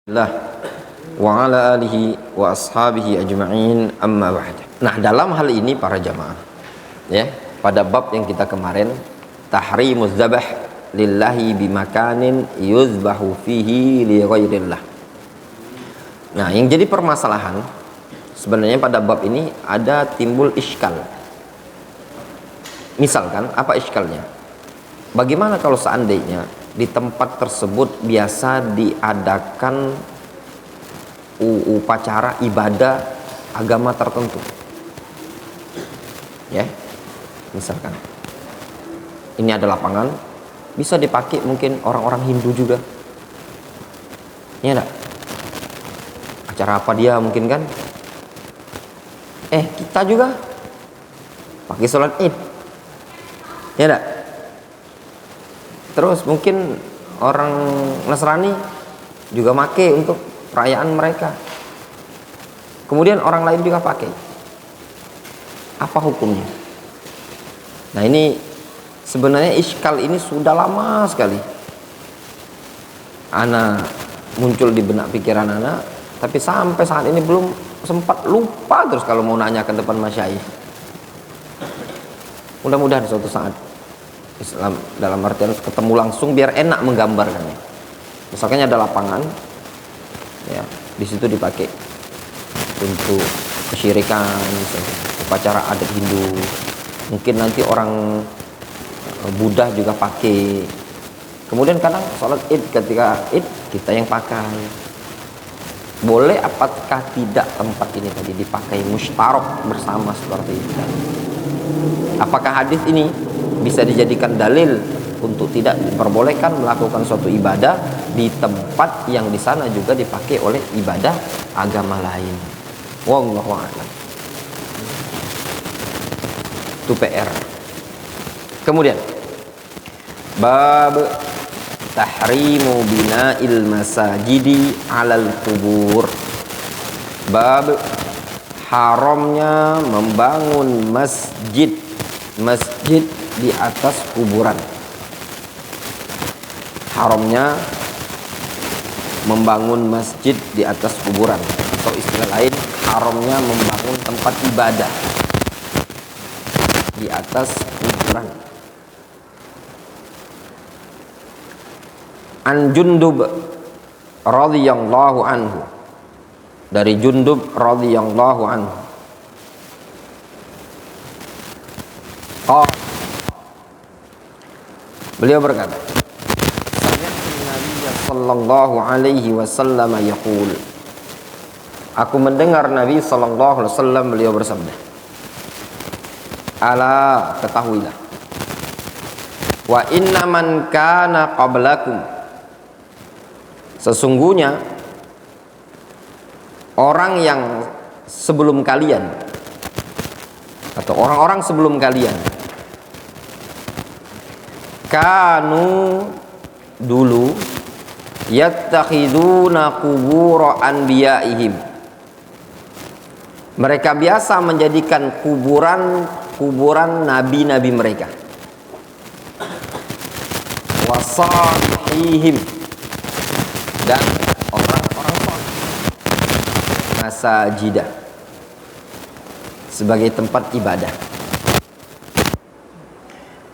Allah wa ala alihi wa ashabihi ajma'in amma ba'd. Nah, dalam hal ini para jamaah, ya, pada bab yang kita kemarin, tahrimuz zabah lillahi bimakanin yuzbahu fihi li ghairillah. Nah, yang jadi permasalahan sebenarnya pada bab ini ada timbul iskal. Misalkan, apa iskalnya? Bagaimana kalau seandainya di tempat tersebut biasa diadakan upacara ibadah agama tertentu, ya, misalkan ini ada lapangan bisa dipakai mungkin orang-orang Hindu juga, ya enggak? Acara apa dia mungkin kan, kita juga pakai sholat id, ya enggak? Terus mungkin orang Nasrani juga pakai untuk perayaan mereka. Kemudian orang lain juga pakai. Apa hukumnya? Nah, ini sebenarnya iskal ini sudah lama sekali ana muncul di benak pikiran ana, tapi sampai saat ini belum sempat, lupa terus kalau mau nanya ke depan masyayikh. Mudah-mudahan suatu saat Islam dalam artian ketemu langsung biar enak menggambarkannya. Misalkan ada lapangan, ya, di situ dipakai untuk kesyirikan, misalnya upacara adat Hindu. Mungkin nanti orang Buddha juga pakai. Kemudian kadang sholat id, ketika id kita yang pakai. Boleh apakah tidak tempat ini tadi dipakai mustarok bersama seperti itu? Apakah hadis ini bisa dijadikan dalil untuk tidak diperbolehkan melakukan suatu ibadah di tempat yang di sana juga dipakai oleh ibadah agama lain? Wallahu a'lam. Itu PR. Kemudian bab tahrimu bina'il masajidi 'alal kubur. Bab haramnya membangun masjid di atas kuburan. Haramnya membangun masjid di atas kuburan, atau istilah lain, haramnya membangun tempat ibadah di atas kuburan. An Jundub radhiyallahu anhu, dari Jundub radhiyallahu anhu, beliau berkata, Nabi sallallahu alaihi wasallam yaqul, aku mendengar Nabi sallallahu alaihi wasallam beliau bersabda, ala, ketahuilah, wa inna man kana qablakum, sesungguhnya orang yang sebelum kalian atau orang-orang sebelum kalian, kanu, dulu, yattakhiduna qubur anbiya'ihim, mereka biasa menjadikan kuburan nabi-nabi mereka, wasalihim, dan orang-orang saleh, masajidah, sebagai tempat ibadah.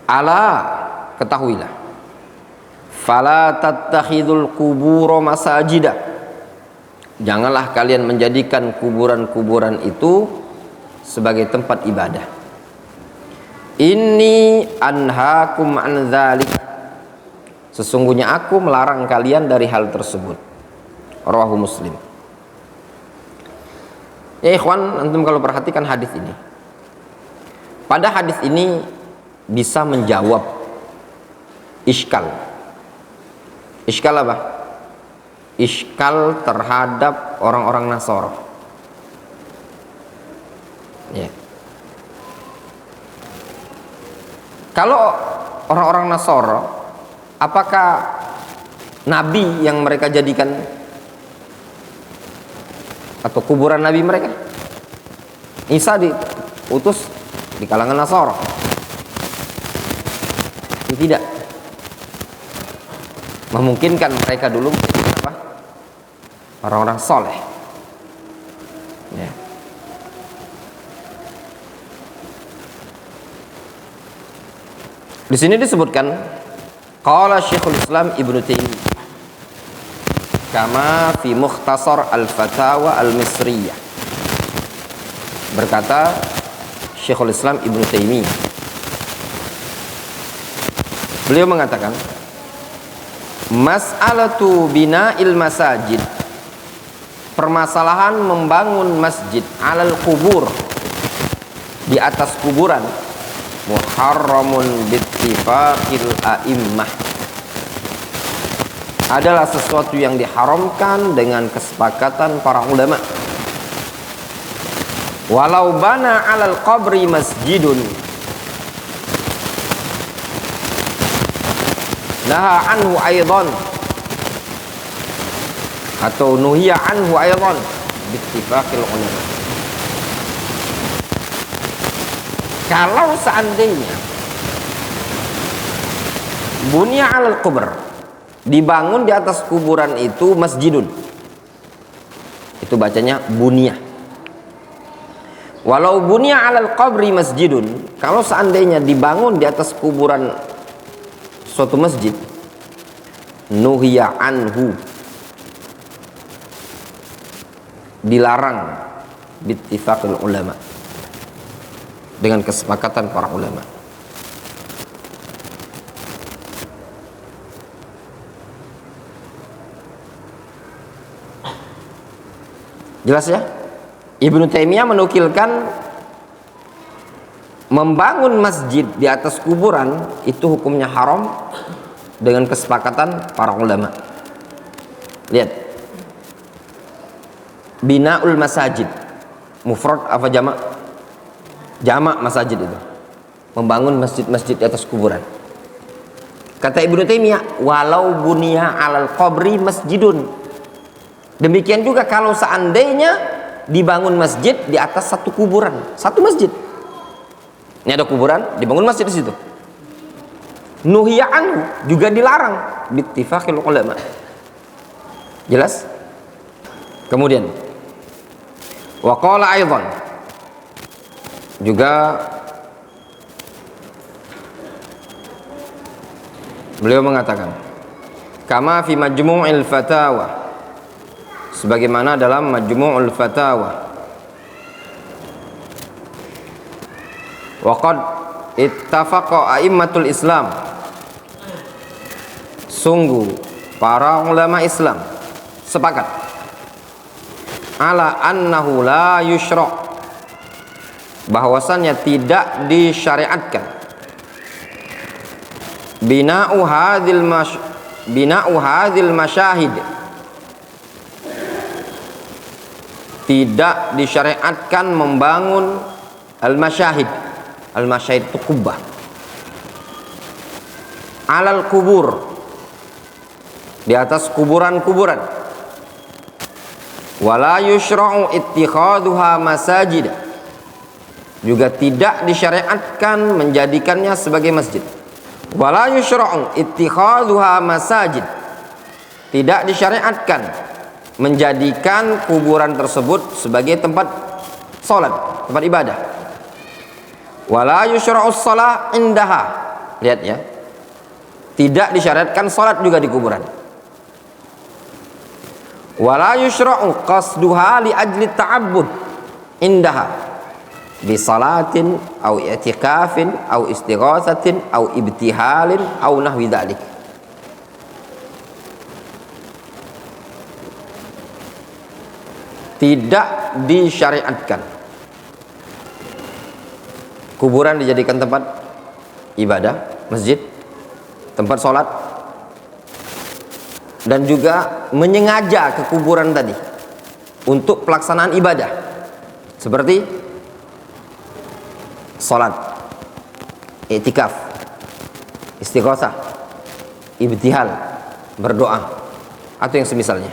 Ala, ketahuilah, fala tattakhidul qubur masajida, janganlah kalian menjadikan kuburan-kuburan itu sebagai tempat ibadah. Inni anhaakum an dzalik, sesungguhnya aku melarang kalian dari hal tersebut. Rawahu Muslim. Ya ikhwan, antum kalau perhatikan hadis ini, pada hadis ini bisa menjawab iskal. Iskal apa? Iskal terhadap orang-orang Nasara. Ya. Kalau orang-orang Nasara, apakah nabi yang mereka jadikan atau kuburan nabi mereka? Isa diutus di kalangan Nasara? Tidak. Memungkinkan mereka dulu apa? orang-orang soleh. Ya. Di sini disebutkan qala Syekhul Islam Ibnu Taimiyah kama fi Mukhtasar Al-Fatawa Al-Misriyah. Berkata Syekhul Islam Ibnu Taimiyah, beliau mengatakan mas'alatu bina'il masajid, permasalahan membangun masjid alal kubur, di atas kuburan, muharramun bittifaqil a'immah, adalah sesuatu yang diharamkan dengan kesepakatan para ulama. Walau bana alal qabri masjidun naha anhu aidan, atau nuhiya anhu aidan bittifaqil ulama. Kalau seandainya bunya alal kubur, dibangun di atas kuburan itu masjidun, itu bacanya bunya. Walau bunya alal qabri masjidun, kalau seandainya dibangun di atas kuburan suatu masjid, nuhiya anhu, dilarang bittifaqil ulama, dengan kesepakatan para ulama. Jelas ya? Ibnu Taimiyah menukilkan membangun masjid di atas kuburan itu hukumnya haram dengan kesepakatan para ulama. Lihat, binaul masajid, mufrad apa jamak? Jamak masajid itu, membangun masjid-masjid di atas kuburan. Kata Ibnu Taimiyah, walau bunia alal qabri masjidun, demikian juga kalau seandainya dibangun masjid di atas satu kuburan, satu masjid. Ini ada kuburan, dibangun masjid di situ. Nuhiya anhu, juga dilarang bittifaqil ulama. Jelas? Kemudian wa qala aidan, juga beliau mengatakan kama fi majmu'il fatawa, sebagaimana dalam Majmu'ul Fatawa, wa qad ittafaqa a'immatul Islam, sungguh para ulama Islam sepakat ala annahu la yushra', bahwasannya tidak disyariatkan bina'u hadhil masyahid, tidak disyariatkan membangun al-masyahid. Al-masyahid itu kubah alal kubur, di atas kuburan-kuburan. Wala yushra'u ittikhaduha masajid, juga tidak disyariatkan menjadikannya sebagai masjid. Wala yushra'u ittikhaduha masajid, tidak disyariatkan menjadikan kuburan tersebut sebagai tempat salat, tempat ibadah. Wala yushra'us shalah indaha, lihat ya, tidak disyariatkan salat juga di kuburan. Wala yushra'u qasduha li ajli ta'abbud indaha bi salatin au i'tikafin au istighatsatin au ibtihalin au nahwi dzalik. Tidak disyariatkan kuburan dijadikan tempat ibadah, masjid, tempat sholat, dan juga menyengaja ke kuburan tadi untuk pelaksanaan ibadah seperti sholat, i'tikaf, istighatsah, ibtihal, berdoa, atau yang semisalnya.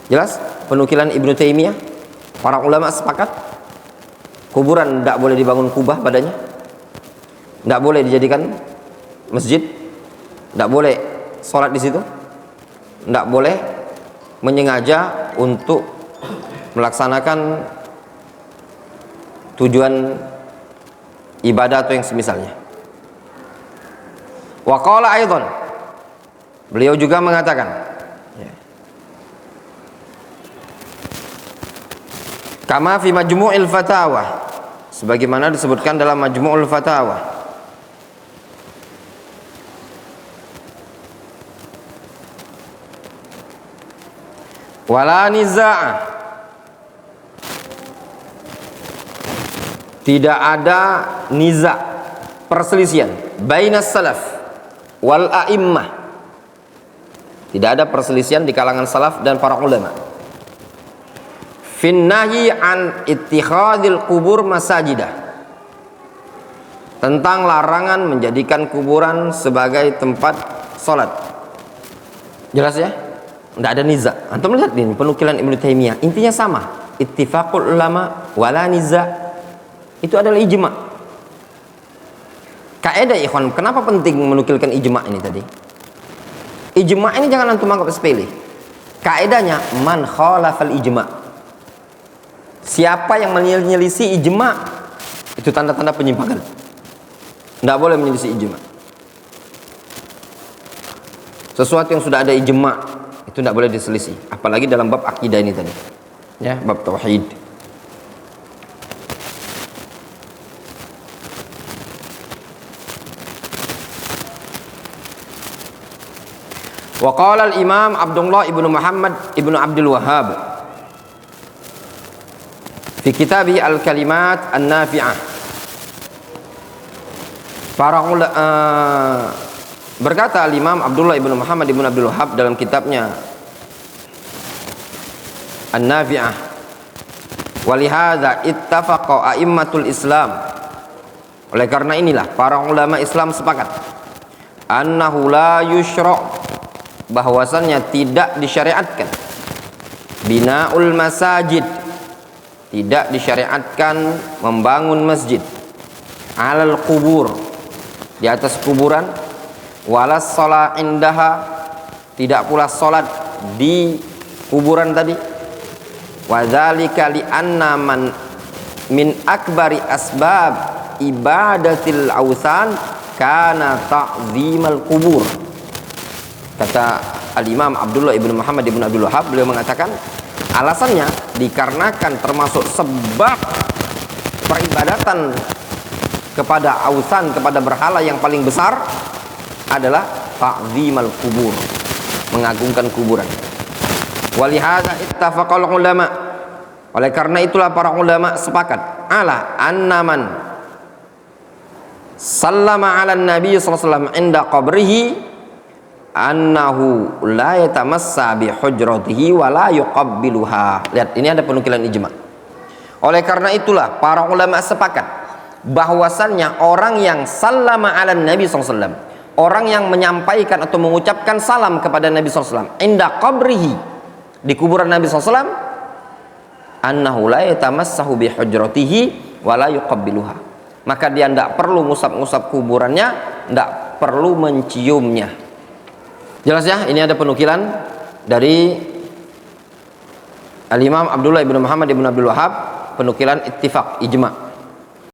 Jelas penukilan Ibnu Taimiyah, para ulama sepakat kuburan tidak boleh dibangun kubah padanya, tidak boleh dijadikan masjid, tidak boleh sholat di situ, tidak boleh menyengaja untuk melaksanakan tujuan ibadah atau yang semisalnya. Wa qala aidan, beliau juga mengatakan, kama fi majmu'il fatawa, sebagaimana disebutkan dalam majmu'ul fatawa, wala niza', tidak ada niza', perselisihan, bainas salaf wal a'immah, tidak ada perselisihan di kalangan salaf dan para ulama, fin nahyi an ittikhadil qubur masajidah, tentang larangan menjadikan kuburan sebagai tempat salat. Jelas ya? Tidak ada niza'. Antum lihat ini penukilan Ibnu Taimiyah, intinya sama, ittifaqul ulama wala niza'. Itu adalah ijma'. Kaidah ikhwan, kenapa penting menukilkan ijma' ini tadi? Ijma' ini jangan antum anggap sepele. Kaidahnya man khalafal ijma'. Siapa yang menyelisih ijma', itu tanda-tanda penyimpangan. Tidak boleh menyelisih ijma'. Sesuatu yang sudah ada ijma' itu tidak boleh diselisih, apalagi dalam bab akidah ini tadi. Ya, bab tauhid. Wa qala al-Imam Abdullah ibnu Muhammad ibnu Abdul Wahhab fi kitabih al-kalimat an-nafi'ah. Berkata al-Imam Abdullah ibnu Muhammad ibnu Abdul Wahhab dalam kitabnya an-nafi'ah, walihadza ittafaqa a'immatul Islam, oleh karena inilah para ulama Islam sepakat, annahu la yushra', bahwasannya tidak disyariatkan, binaul masajid, tidak disyariatkan membangun masjid, alal kubur, di atas kuburan, walas shalah indaha, tidak pula salat di kuburan tadi, wadzalika li anna man min akbari asbab ibadatil awsan kana ta'zimal kubur. Kata al-Imam Abdullah ibnu Muhammad ibnu Abdul Wahhab, beliau mengatakan alasannya dikarenakan termasuk sebab peribadatan kepada ausan, kepada berhala yang paling besar adalah ta'zimal kubur, mengagungkan kuburan. Walihada ittafaqal ulama, oleh karena itulah para ulama sepakat ala annaman sallama ala nabi sallallahu alaihi wasallam inda qabrihi annahu la yatamassa bi hujratihi wa la yuqabbiluha. Lihat, ini ada penukilan ijma'. Oleh karena itulah para ulama sepakat bahwasannya orang yang sallama ala nabi sallallahu alaihi wasallam, orang yang menyampaikan atau mengucapkan salam kepada Nabi sallallahu alaihi wasallam inda qabrihi, di kuburan Nabi sallallahu alaihi wasallam, annahu la yatamassahu bi hujratihi wa la yuqabbiluha, maka dia tidak perlu ngusap-ngusap kuburannya, tidak perlu menciumnya. Jelas ya? Ini ada penukilan dari al-Imam Abdullah ibnu Muhammad ibnu Abdul Wahhab, penukilan ittifaq, ijma'.